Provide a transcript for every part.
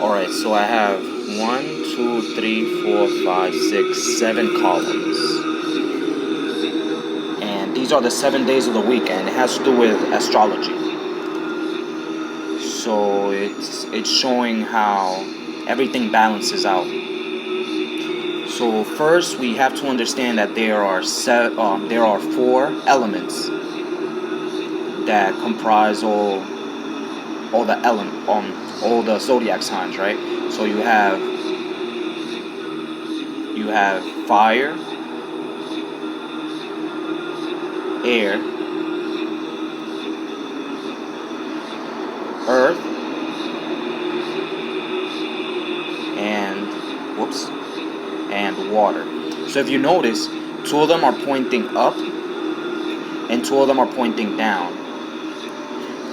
Alright, so I have 7 columns. And these are the 7 days of the week, and it has to do with astrology. So it's showing how everything balances out. So first, we have to understand that there are 4 elements that comprise all the zodiac signs, right? So you have fire, air, earth, and water. So if you notice, 2 of them are pointing up and 2 of them are pointing down.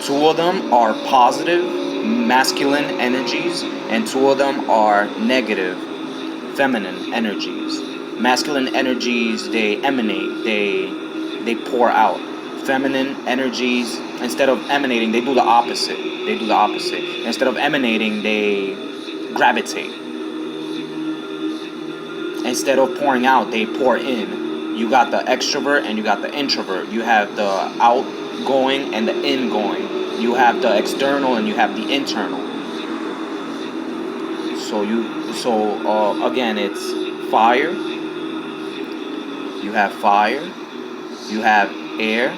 2 of them are positive, masculine energies, and 2 of them are negative, feminine energies. Masculine energies, they emanate, they pour out. Feminine energies, instead of emanating, they do the opposite. Instead of emanating, they gravitate. Instead of pouring out, they pour in. You got the extrovert and you got the introvert. You have the outgoing and the ingoing. You have the external and you have the internal. So again, it's fire. You have fire. You have air.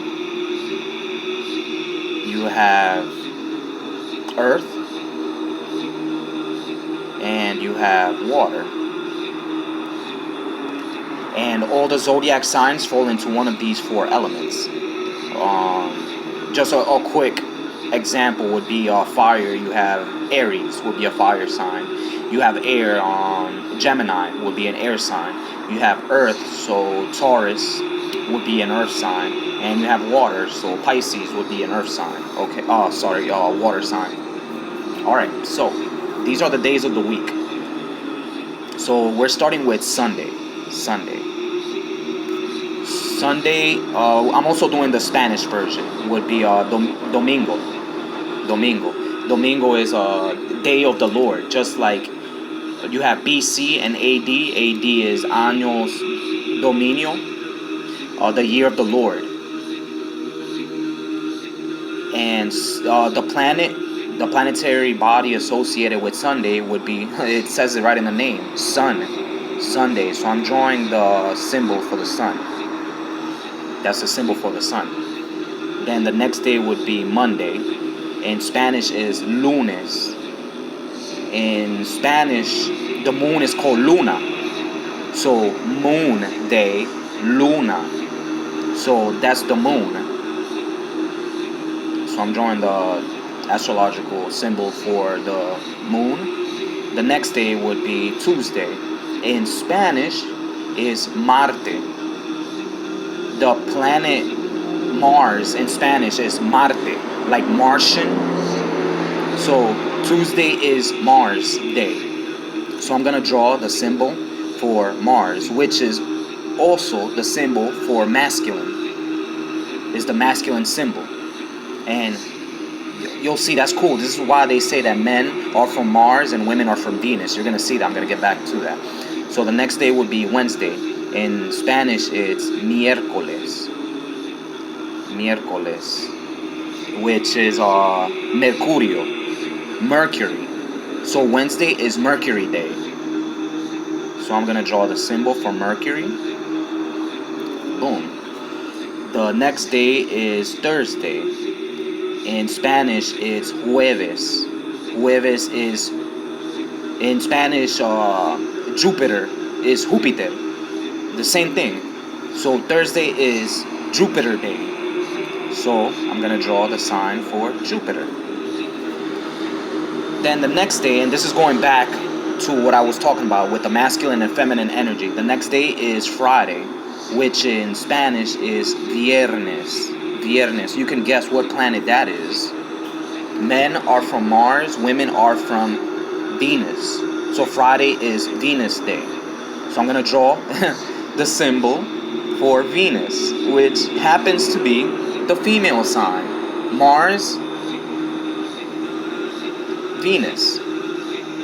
You have earth. And you have water. And all the zodiac signs fall into one of these 4 elements. Just a quick example would be fire. You have Aries, would be a fire sign. You have air, Gemini would be an air sign. You have earth, so Taurus would be an earth sign. And you have water, so Pisces would be an earth sign. Water sign. Alright, so these are the days of the week. So we're starting with Sunday. I'm also doing the Spanish version. Would be Domingo. Domingo is a day of the Lord. Just like you have BC and AD. AD is Años Dominio, the year of the Lord. And the planetary body associated with Sunday would be, it says it right in the name, Sunday. So I'm drawing the symbol for the sun. That's the symbol for the sun. Then the next day would be Monday. In Spanish is lunes. In Spanish, the moon is called luna. So moon day, luna. So that's the moon. So I'm drawing the astrological symbol for the moon. The next day would be Tuesday. In Spanish is Marte. The planet Mars in Spanish is Marte, like Martian. So Tuesday is Mars Day. So I'm going to draw the symbol for Mars, which is also the symbol for masculine. It's the masculine symbol. And you'll see that's cool. This is why they say that men are from Mars and women are from Venus. You're going to see that. I'm going to get back to that. So the next day would be Wednesday. In Spanish, it's miércoles, which is Mercury. So Wednesday is Mercury Day. So I'm going to draw the symbol for Mercury. Boom. The next day is Thursday. In Spanish, it's jueves. Jueves is, in Spanish, Jupiter is Júpiter. The same thing. So Thursday is Jupiter Day. So I'm going to draw the sign for Jupiter. Then the next day, and this is going back to what I was talking about with the masculine and feminine energy. The next day is Friday, which in Spanish is viernes. You can guess what planet that is. Men are from Mars, women are from Venus. So Friday is Venus Day. So I'm going to draw the symbol for Venus, which happens to be the female sign. Mars, Venus.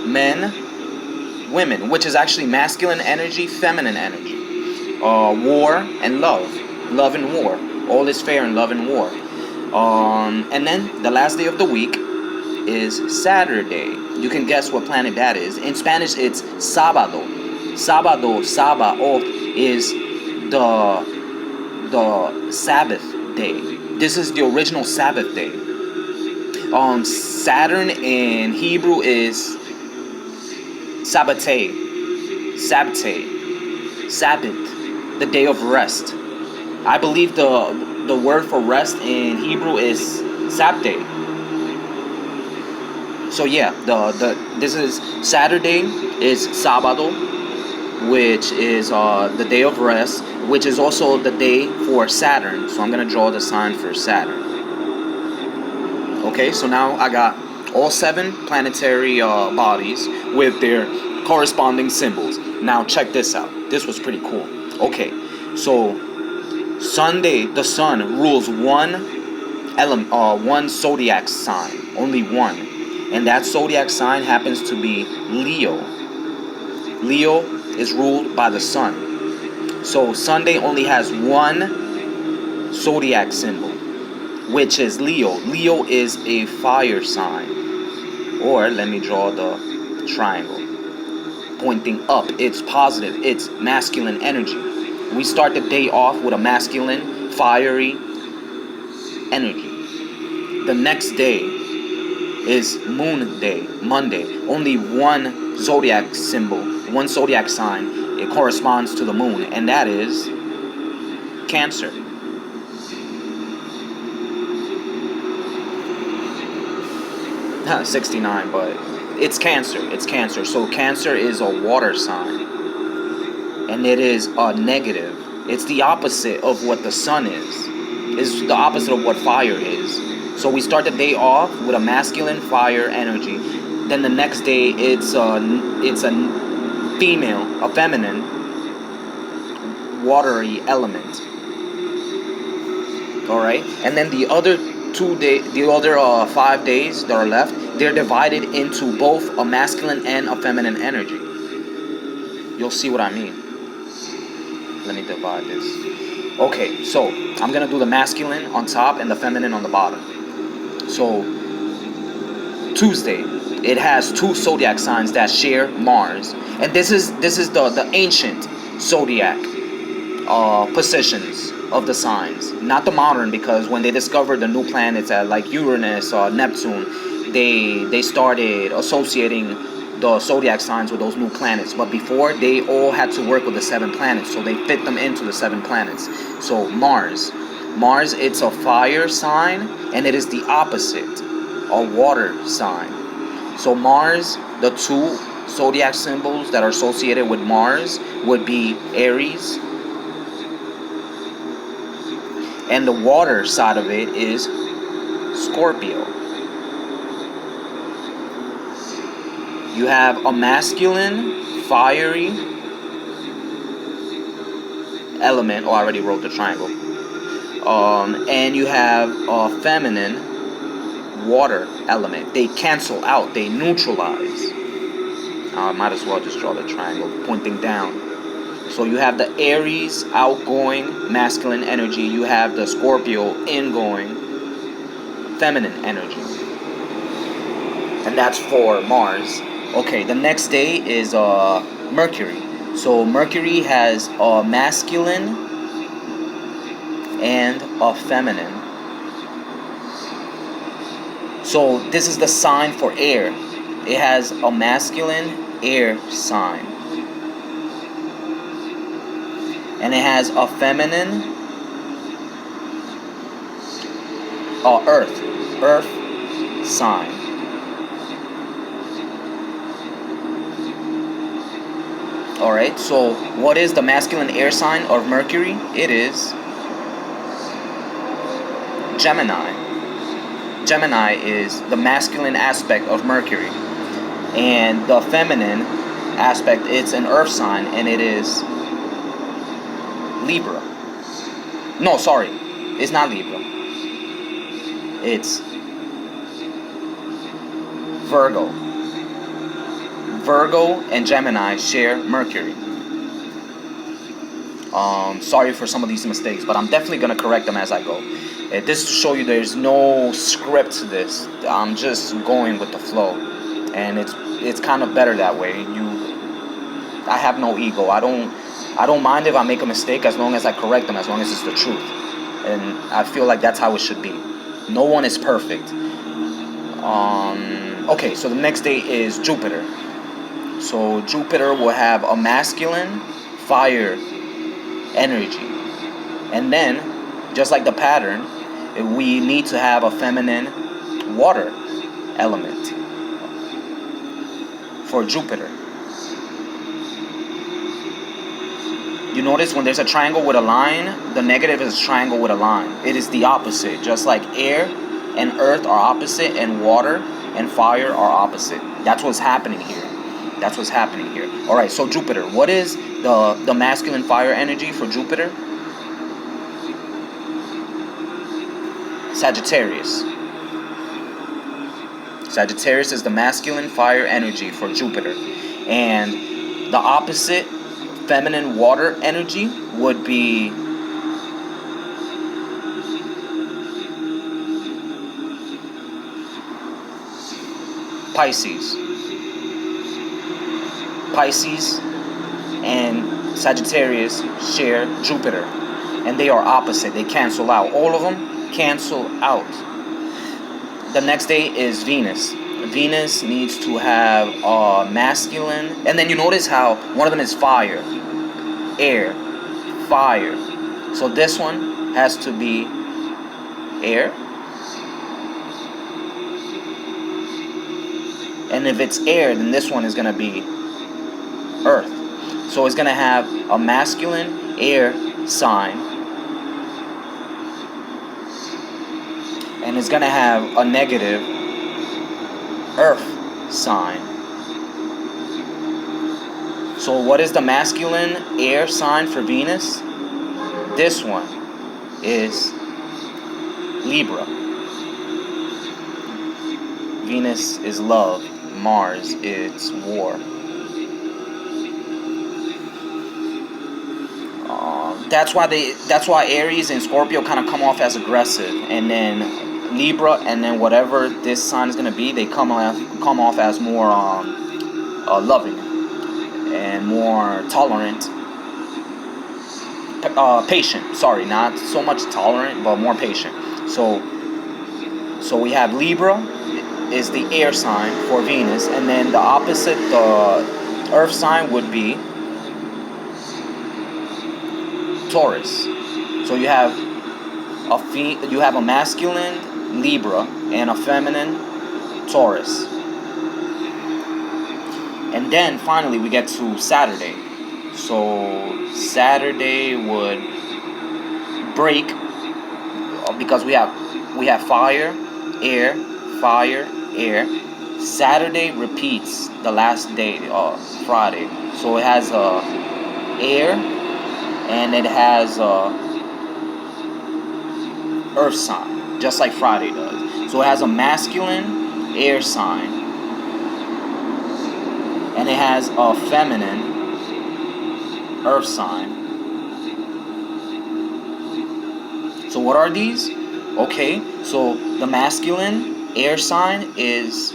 men, women, which is actually masculine energy, feminine energy. War and love. Love and war. All is fair in love and war. And then the last day of the week is Saturday. You can guess what planet that is. In Spanish, it's sábado. Sábado, sábado is the Sabbath day. This is the original Sabbath day. Saturn in Hebrew is Sabbatai, Sabbath, the day of rest. I believe the word for rest in Hebrew is Sabbatai. So yeah, this is Saturday is Sábado, which is the day of rest, which is also the day for Saturn. So I'm gonna draw the sign for Saturn. Okay, so now I got all 7 planetary bodies with their corresponding symbols. Now check this out. This was pretty cool. Okay, so Sunday, the sun rules one zodiac sign, only one, and that zodiac sign happens to be Leo. Leo is ruled by the sun. So Sunday only has one zodiac symbol, which is Leo. Leo is a fire sign. Or let me draw the triangle pointing up. It's positive. It's masculine energy. We start the day off with a masculine, fiery energy. The next day is Moon Day, Monday. Only one zodiac symbol, one zodiac sign. It corresponds to the moon, and that is Cancer. Huh, 69, but it's Cancer. It's Cancer. So Cancer is a water sign, and it is a negative. It's the opposite of what the sun is. It's the opposite of what fire is. So we start the day off with a masculine fire energy. Then the next day it's a female, a feminine, watery element. All right, and then the other 5 days that are left, they're divided into both a masculine and a feminine energy. You'll see what I mean. Let me divide this. Okay, so I'm gonna do the masculine on top and the feminine on the bottom. So Tuesday, it has 2 zodiac signs that share Mars, and this is the ancient zodiac positions of the signs, not the modern, because when they discovered the new planets like Uranus or Neptune, they started associating the zodiac signs with those new planets. But before, they all had to work with the 7 planets, so they fit them into the 7 planets. So Mars, it's a fire sign, and it is the opposite, a water sign. So Mars, the 2 zodiac symbols that are associated with Mars would be Aries, and the water side of it is Scorpio. You have a masculine, fiery element. Oh, I already wrote the triangle. And you have a feminine water element. They cancel out. They neutralize. I might as well just draw the triangle pointing down. So you have the Aries outgoing masculine energy. You have the Scorpio ingoing feminine energy. And that's for Mars. Okay, the next day is Mercury. So Mercury has a masculine and a feminine. So this is the sign for air. It has a masculine air sign. And it has a feminine earth sign. Alright, so what is the masculine air sign of Mercury? It is Gemini. Gemini is the masculine aspect of Mercury. And the feminine aspect, it's an earth sign, and it is Libra. No, sorry. It's not Libra. It's Virgo. Virgo and Gemini share Mercury. Sorry for some of these mistakes, but I'm definitely going to correct them as I go. This to show you there's no script to this. I'm just going with the flow, and it's kind of better that way. I have no ego. I don't mind if I make a mistake as long as I correct them, as long as it's the truth. And I feel like that's how it should be. No one is perfect. Okay, so the next day is Jupiter. So Jupiter will have a masculine fire energy. And then, just like the pattern, we need to have a feminine water element for Jupiter. You notice when there's a triangle with a line, the negative is a triangle with a line. It is the opposite. Just like air and earth are opposite, and water and fire are opposite. That's what's happening here. That's what's happening here. All right, so Jupiter. What is the masculine fire energy for Jupiter? Sagittarius. Sagittarius is the masculine fire energy for Jupiter. And the opposite feminine water energy would be Pisces. Pisces and Sagittarius share Jupiter, and they are opposite. They cancel out. All of them cancel out. The next day is Venus. Venus needs to have a masculine, and then you notice how one of them is fire, air, fire. So this one has to be air. And if it's air, then this one is going to be earth. So it's going to have a masculine air sign. And it's going to have a negative earth sign. So what is the masculine air sign for Venus? This one is Libra. Venus is love. Mars is war. That's why Aries and Scorpio kind of come off as aggressive, and then Libra, and then whatever this sign is going to be, they come off as more loving and more tolerant, patient. Sorry, not so much tolerant, but more patient. So we have Libra is the air sign for Venus, and then the opposite, the earth sign, would be Taurus. So you have a masculine Libra and a feminine Taurus. And then finally we get to Saturday. So Saturday would break because we have fire, air, fire, air. Saturday repeats the last day, Friday. So it has air, and it has earth sign, just like Friday does. So it has a masculine air sign, and it has a feminine earth sign. So what are these? Okay, so the masculine air sign is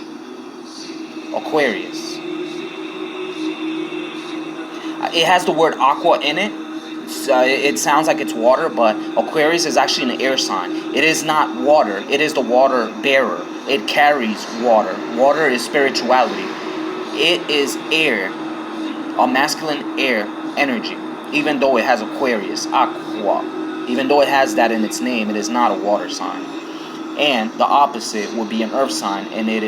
Aquarius. It has the word aqua in it. It sounds like it's water, but Aquarius is actually an air sign. It is not water. It is the water bearer. It carries water. Water is spirituality. It is air, a masculine air energy. Even though it has Aquarius, aqua. Even though it has that in its name, it is not a water sign. And the opposite would be an earth sign, and it